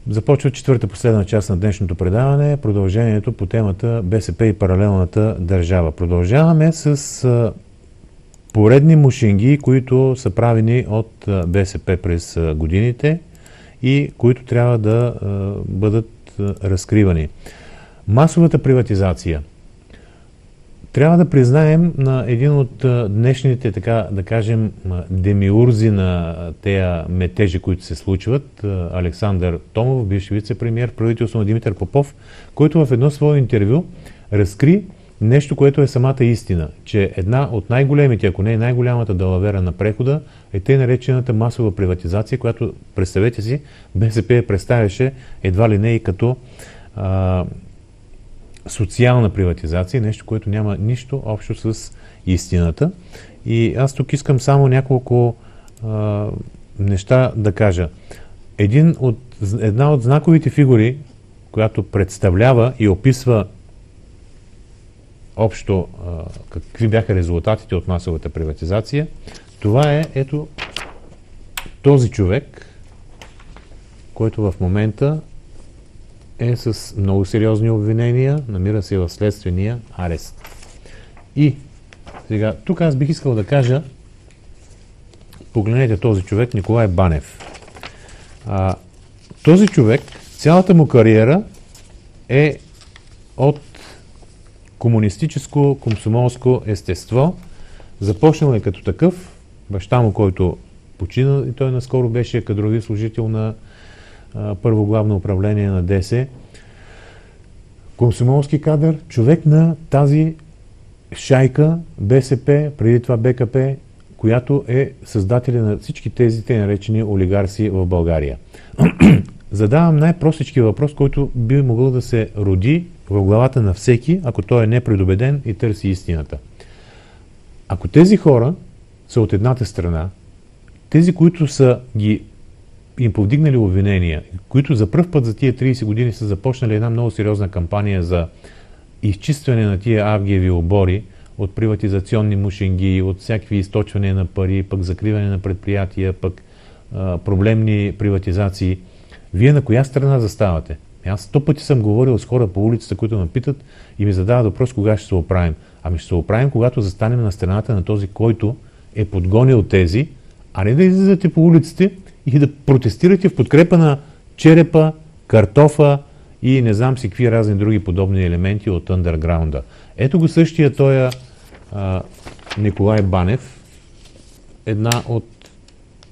Започва четвърта последна част на днешното предаване, продължението по темата БСП и паралелната държава. Продължаваме с поредни мушинги, които са правени от БСП през годините и които трябва да бъдат разкривани. Масовата приватизация. Трябва да признаем на един от днешните, така да кажем, демиурзи на тези метежи, които се случват, Александър Томов, бивш вице-премиер в правителство на Димитър Попов, който в едно свое интервю разкри нещо, което е самата истина, че една от най-големите, ако не е най-голямата далавера на прехода, е тъй наречената масова приватизация, която, представете си, БСП я представяше едва ли не и като социална приватизация, нещо, което няма нищо общо с истината. И аз тук искам само няколко неща да кажа. Една от знаковите фигури, която представлява и описва общо какви бяха резултатите от масовата приватизация, това е ето този човек, който в момента е с много сериозни обвинения, намира се в следствения арест. И сега, тук аз бих искал да кажа, погледнете този човек, Николай Банев. Този човек, цялата му кариера е от комунистическо, комсомолско естество. Започнал е като такъв, баща му, който почина, и той наскоро беше кадрови служител на първо главно управление на ДС. Комсомолски кадър, човек на тази шайка БСП, преди това БКП, която е създателя на всички тези те наречени олигарси в България. Задавам най-простички въпрос, който би могъл да се роди в главата на всеки, ако той е непредубеден и търси истината. Ако тези хора са от едната страна, тези, които са им повдигнали обвинения, които за пръв път за тия 30 години са започнали една много сериозна кампания за изчистване на тия авгиеви обори от приватизационни мушинги, от всякакви източване на пари, пък закриване на предприятия, пък проблемни приватизации. Вие на коя страна заставате? Аз 100 пъти съм говорил с хора по улицата, които ме питат и ми задават въпрос кога ще се оправим. Ами ще се оправим, когато застанем на страната на този, който е подгонил тези, а не да излизате по улиците и да протестирате в подкрепа на черепа, картофа и не знам си какви разни други подобни елементи от андерграунда. Ето го същия той Николай Банев, една от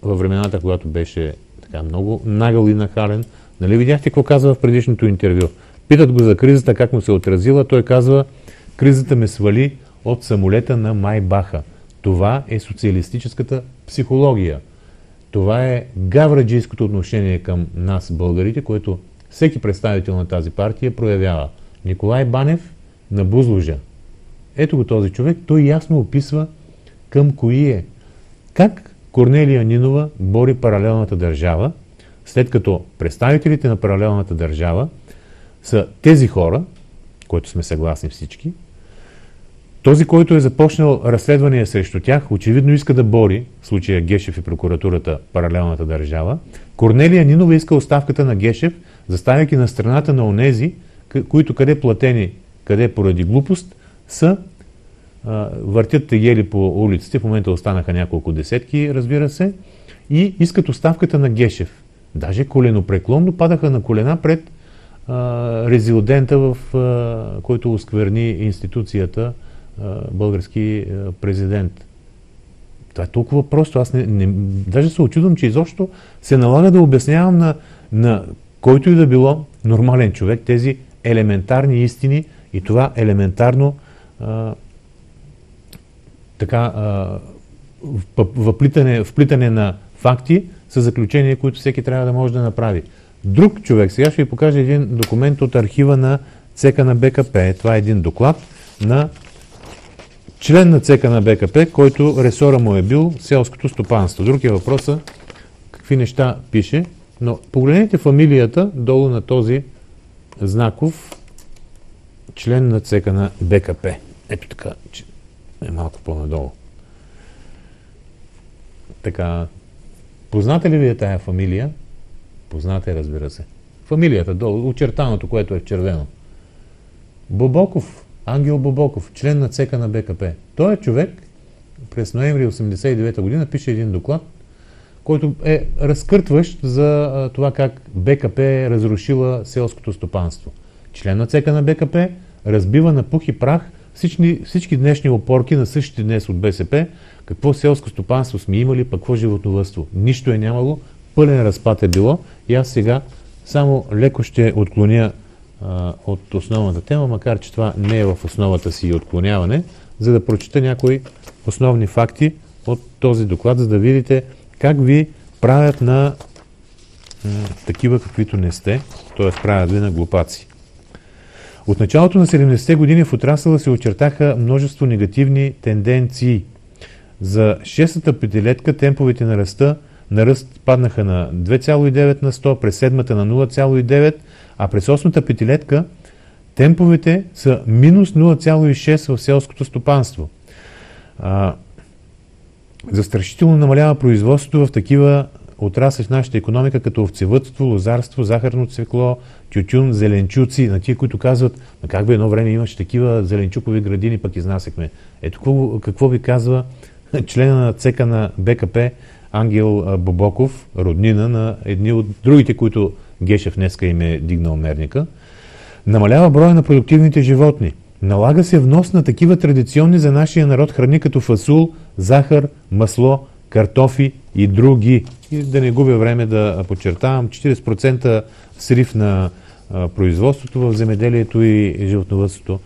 във времената, когато беше така много нагъл и нахален. Нали видяхте какво казва в предишното интервю? Питат го за кризата, как му се отразила. Той казва, кризата ме свали от самолета на Майбаха. Това е социалистическата психология. Това е гавраджийското отношение към нас, българите, което всеки представител на тази партия проявява. Николай Банев на Бузлужа. Ето го този човек, той ясно описва към кои е. Как Корнелия Нинова бори паралелната държава, след като представителите на паралелната държава са тези хора, които сме съгласни всички. Този, който е започнал разследвания срещу тях, очевидно иска да бори, в случая Гешев и прокуратурата, паралелната държава. Корнелия Нинова иска оставката на Гешев, заставяйки на страната на онези, които къде платени, къде поради глупост, са въртят тегели по улиците, в момента останаха няколко десетки, разбира се, и искат оставката на Гешев. Даже коленопреклонно падаха на колена пред резидента, който оскверни институцията български президент. Това е толкова просто. Аз даже се очудвам, че изобщо се налага да обяснявам на който и да било нормален човек тези елементарни истини и това елементарно вплитане на факти с заключения, които всеки трябва да може да направи. Друг човек, сега ще ви покажа един документ от архива на ЦК на БКП. Това е един доклад на член на ЦК на БКП, който ресора му е бил селското стопанство. Друг е въпросът какви неща пише, но погледнете фамилията долу на този знаков член на ЦК на БКП. Ето така, е малко по-надолу. Така, позната ли ви е тая фамилия? Позната е, разбира се. фамилията долу, очертаното, което е в червено. Бобоков, Ангел Бобоков, член на ЦК на БКП. Той е човек, през ноември 1989 година пише един доклад, който е разкъртващ за това как БКП е разрушила селското стопанство. Член на ЦК на БКП разбива на пух и прах всички днешни опорки на същите днес от БСП, какво селско стопанство сме имали, пък какво животновъдство. Нищо е нямало, пълен разпад е било и аз сега само леко ще отклоня от основната тема, макар че това не е в основата си отклоняване, за да прочета някои основни факти от този доклад, за да видите как ви правят на такива, каквито не сте, т.е. правят ви на глупаци. От началото на 70-те години в отрасъла се очертаха множество негативни тенденции. За 6-та петилетка темповете на ръст паднаха на 2,9 на 100, през 7-та на 0,9, а през 8-та петилетка темповете са минус 0,6 в селското стопанство. Застрашително намалява производството в такива отрасли в нашата икономика, като овцевъдство, лозарство, захарно цвекло, тютюн, зеленчуци, на тия, които казват, как бе едно време имаше такива зеленчукови градини, пък изнасяхме. Ето какво ви казва члена на ЦК на БКП Ангел Бобоков, роднина на едни от другите, които Гешев днеска им е дигнал мерника. Намалява броя на продуктивните животни. Налага се внос на такива традиционни за нашия народ храни, като фасул, захар, масло, картофи и други. И да не губя време да подчертавам, 40% срив на производството в земеделието и животновъдството.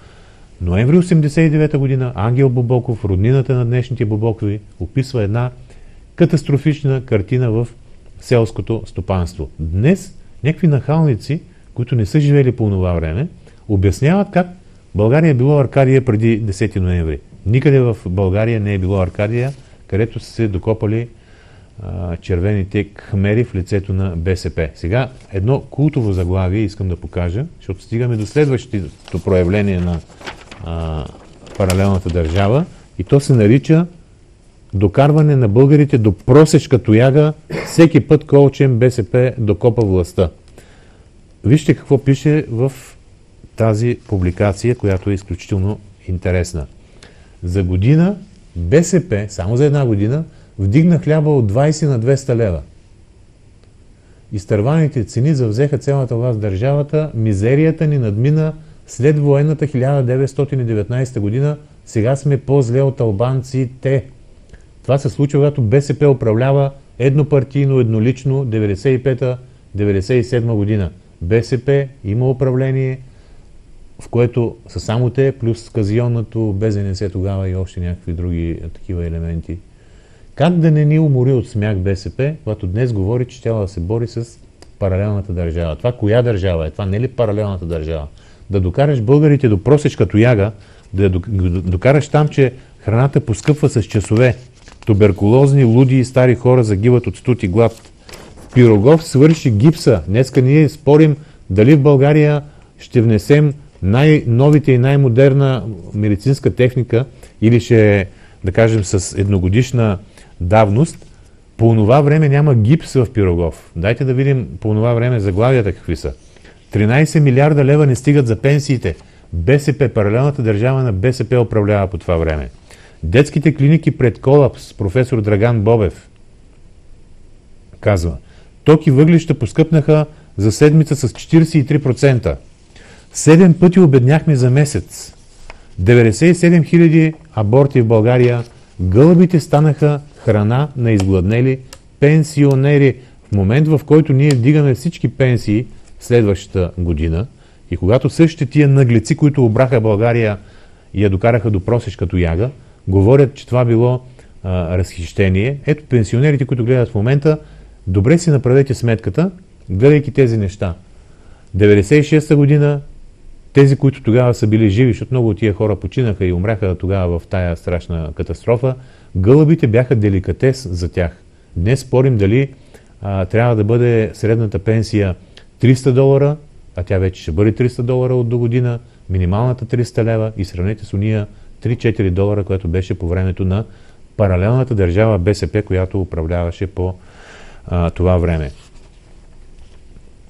Ноември 1989 година Ангел Бобоков, роднината на днешните Бобокови, описва една катастрофична картина в селското стопанство. Днес някакви нахалници, които не са живели по това време, обясняват как България е било Аркадия преди 10 ноември. Никъде в България не е било Аркадия, където са се докопали червените кхмери в лицето на БСП. Сега едно култово заглавие искам да покажа, защото стигаме до следващото проявление на паралелната държава и то се нарича докарване на българите до просешка тояга всеки път, колчем БСП докопа властта. Вижте какво пише в тази публикация, която е изключително интересна. За година БСП, само за една година, вдигна хляба от 20 на 200 лева. Изтърваните цени завзеха цялата власт в държавата, мизерията ни надмина след военната 1919 година, сега сме по-зле от албанците. Това се случва, когато БСП управлява еднопартийно, еднолично 95-97 година. БСП има управление, в което са само те, плюс казионното, БЗНС тогава и още някакви други такива елементи. Как да не ни умори от смях БСП, когато днес говори, че тя да се бори с паралелната държава? Това коя държава е? Това не е ли паралелната държава? Да докараш българите до просечка тояга, да докараш там, че храната поскъпва с часове, туберкулозни, луди и стари хора загиват от студ и глад. Пирогов свърши гипса. Днеска ние спорим дали в България ще внесем най-новите и най-модерна медицинска техника или ще, да кажем, с едногодишна давност. По това време няма гипс в Пирогов. Дайте да видим по това време заглавията какви са. 13 милиарда лева не стигат за пенсиите. БСП, паралелната държава на БСП управлява по това време. Детските клиники пред колапс, професор Драган Бобев казва, ток и въглища поскъпнаха за седмица с 43%. 7 пъти обедняхме за месец. 97 000 аборти в България. Гълъбите станаха храна на изгладнели пенсионери. В момент, в който ние вдигаме всички пенсии следващата година и когато същите тия наглеци, които обраха България и я докараха до просешка тояга, говорят, че това било разхищение. Ето пенсионерите, които гледат в момента, добре си направете сметката, гледайки тези неща. 96-та година, тези, които тогава са били живи, защото много от тия хора починаха и умряха тогава в тая страшна катастрофа, гълъбите бяха деликатес за тях. Днес спорим дали трябва да бъде средната пенсия $300, а тя вече ще бъде $300 от до година, минималната 300 лева и сравнете с уния $3-4, което беше по времето на паралелната държава БСП, която управляваше по това време.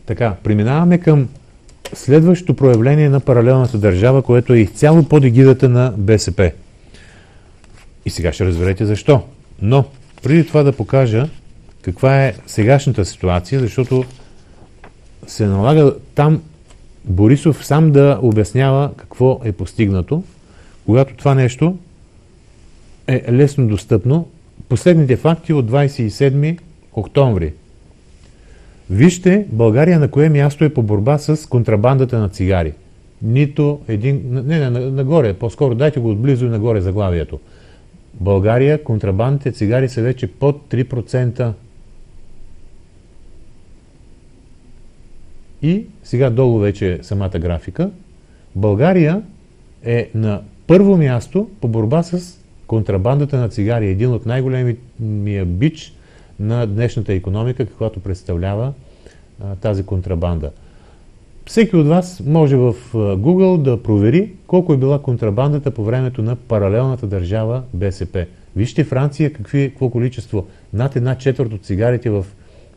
Така, преминаваме към следващото проявление на паралелната държава, което е изцяло под егидата на БСП. И сега ще разберете защо. Но, преди това да покажа каква е сегашната ситуация, защото се налага там Борисов сам да обяснява какво е постигнато, когато това нещо е лесно достъпно. Последните факти от 27 октомври. Вижте България на кое място е по борба с контрабандата на цигари. Нито един... Не, нагоре, по-скоро дайте го отблизо и нагоре заглавието. България, контрабандните цигари са вече под 3%. И сега долу вече е самата графика. България е на първо място по борба с контрабандата на цигари. Един от най-големия бич на днешната икономика, каквато представлява тази контрабанда. Всеки от вас може в Google да провери колко е била контрабандата по времето на паралелната държава БСП. Вижте Франция какво количество. Над 1/4 от цигарите в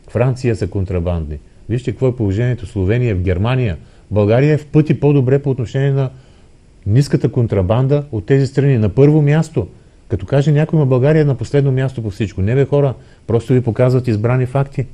Франция са контрабандни. Вижте какво е положението в Словения, в Германия. България е в пъти по-добре по отношение на ниската контрабанда от тези страни. На първо място. Като каже някой, на България е на последно място по всичко. Не бе хора, просто ви показват избрани факти.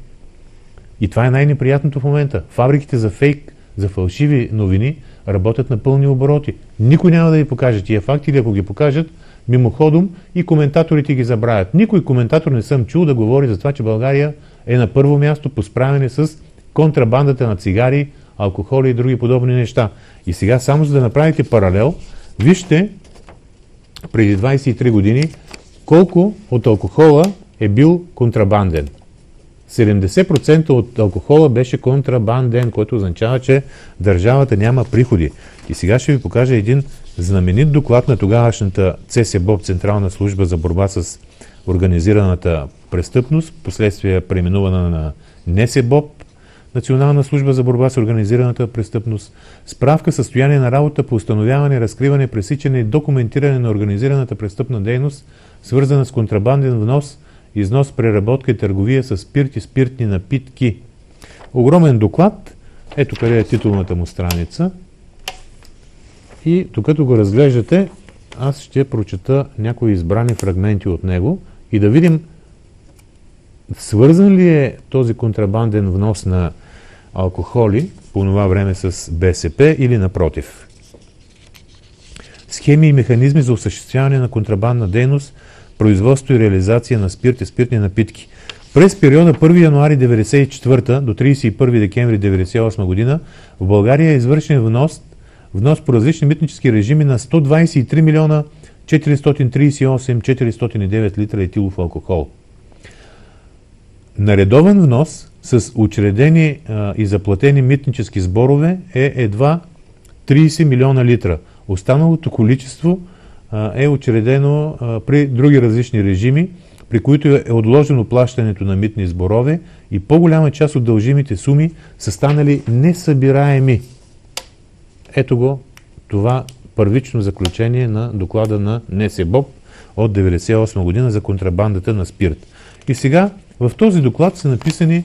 И това е най-неприятното в момента. Фабриките за фейк, за фалшиви новини работят на пълни обороти. Никой няма да ви покаже тия факти или ако ги покажат, мимоходом и коментаторите ги забравят. Никой коментатор не съм чул да говори за това, че България е на първо място по справяне с контрабандата на цигари, алкохоли и други подобни неща. И сега само за да направите паралел, вижте преди 23 години колко от алкохола е бил контрабанден. 70% от алкохола беше контрабанден, което означава, че държавата няма приходи. И сега ще ви покажа един знаменит доклад на тогавашната ЦСБОП, Централна служба за борба с организираната престъпност, последствие преименувана на НСБОП, Национална служба за борба с организираната престъпност, справка състояние на работа по установяване, разкриване, пресичане и документиране на организираната престъпна дейност, свързана с контрабанден внос, износ, преработка и търговия с спирт и спиртни напитки. Огромен доклад. Ето къде е титулната му страница. И докато го разглеждате, аз ще прочета някои избрани фрагменти от него и да видим свързан ли е този контрабанден внос на алкохоли по това време с БСП или напротив. Схеми и механизми за осъществяване на контрабандна дейност, производство и реализация на спирт и спиртни напитки. През периода 1 януари 1994 до 31 декември 1998 година в България е извършен внос по различни митнически режими на 123 милиона 438 409 литра етилов алкохол. На редовен внос с учредени и заплатени митнически сборове е едва 30 милиона литра. Останалото количество е учредено при други различни режими, при които е отложено плащането на митни сборове и по-голяма част от дължимите суми са станали несъбираеми. Ето го това първично заключение на доклада на НСБОП от 1998 година за контрабандата на спирт. И сега в този доклад са написани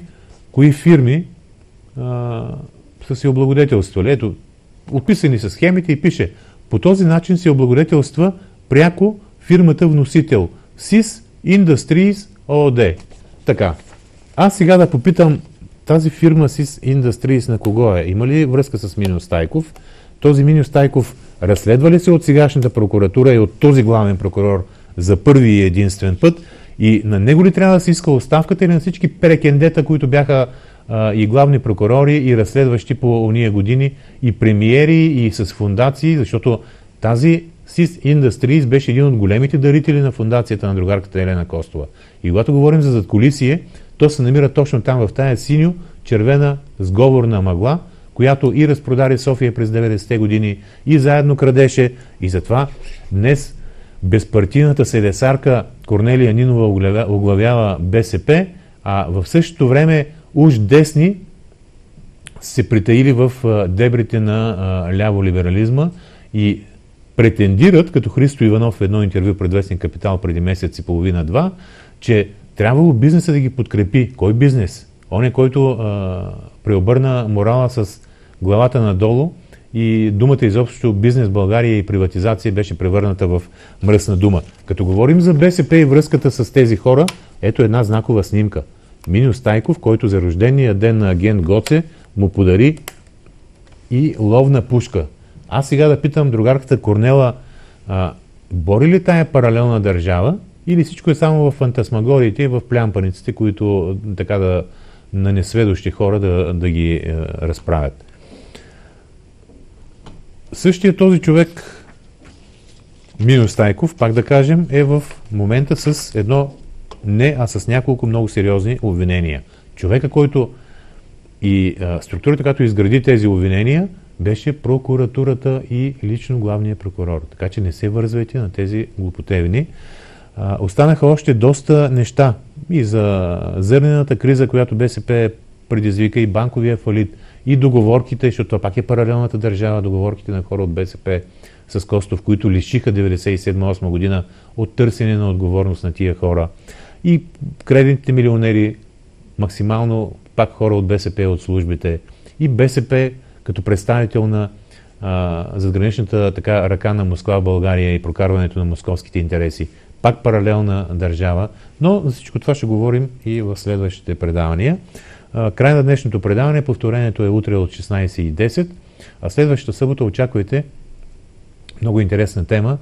кои фирми са се облагодетелствали. Ето, описани са схемите и пише: по този начин се облагодетелства пряко фирмата вносител SIS Industries ООД. Така, аз сега да попитам тази фирма SIS Industries на кого е? Има ли връзка с Миньо Стайков? Този Миньо Стайков разследва ли се от сегашната прокуратура и от този главен прокурор за първи и единствен път? И на него ли трябва да се иска оставката или на всички перекендета, които бяха и главни прокурори, и разследващи по ония години, и премиери, и с фундации, защото тази SIS Industries беше един от големите дарители на фундацията на другарката Елена Костова. И когато говорим за задкулисие, то се намира точно там, в тая синьо-червена сговорна мъгла, която и разпродаде София през 90-те години, и заедно крадеше. И затова днес безпартийната селесарка Корнелия Нинова оглавява БСП, а в същото време уж десни се притаили в дебрите на ляво либерализма и претендират, като Христо Иванов в едно интервю пред вестник Капитал преди месец и половина-два, че трябвало бизнеса да ги подкрепи. Кой бизнес? Он е, който преобърна морала с главата надолу и думата изобщо бизнес България и приватизация беше превърната в мръсна дума. Като говорим за БСП и връзката с тези хора, ето една знакова снимка. Миньо Стайков, който за рождения ден на агент Гоце му подари и ловна пушка. Аз сега да питам другарката Корнела, бори ли тая паралелна държава или всичко е само в фантасмагориите и в плямпаниците, които така на несведощи хора да ги разправят. Същия този човек, Миньо Стайков, пак да кажем, е в момента с едно а с няколко много сериозни обвинения. Човека, който и структурата, която изгради тези обвинения, беше прокуратурата и лично главния прокурор. Така че не се вързвайте на тези глупотевни. Останаха още доста неща и за зърнената криза, която БСП предизвика, и банковия фалит, и договорките, защото това пак е паралелната държава, договорките на хора от БСП с Костов, които лишиха 97-8 година от търсене на отговорност на тия хора. И кредитните милионери, максимално пак хора от БСП от службите, и БСП като представител на задграничната така ръка на Москва в България и прокарването на московските интереси. Пак паралелна държава, но за всичко това ще говорим и в следващите предавания. Край на днешното предаване, повторението е утре от 16:10, а следващата събота очаквайте много интересна тема.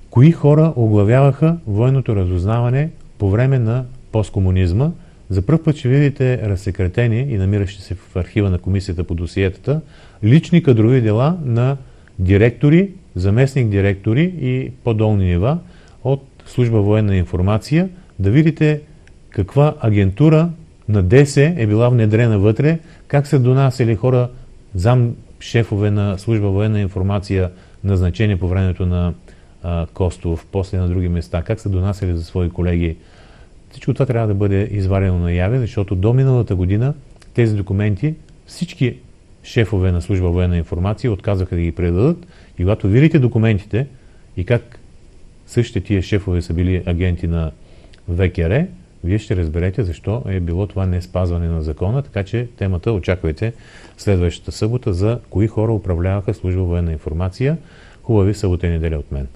Кои хора оглавяваха военното разузнаване по време на посткомунизма? За пръв път ще видите разсекретени и намиращи се в архива на комисията по досиетата лични кадрови дела на директори, заместник-директори и по-долни нива от служба военна информация, да видите каква агентура на ДС е била внедрена вътре, как са донасили хора, зам-шефове на служба военна информация, назначени по времето на Костов, после на други места, как са донасили за свои колеги. Всичко това трябва да бъде изварено наяве, защото до миналата година тези документи всички шефове на служба военна информация отказаха да ги предадат, и когато видите документите и как същите тия шефове са били агенти на ВКР, вие ще разберете защо е било това не спазване на закона, така че темата очаквайте следващата събота за кои хора управляваха служба военна информация. Хубави събота и неделя от мен.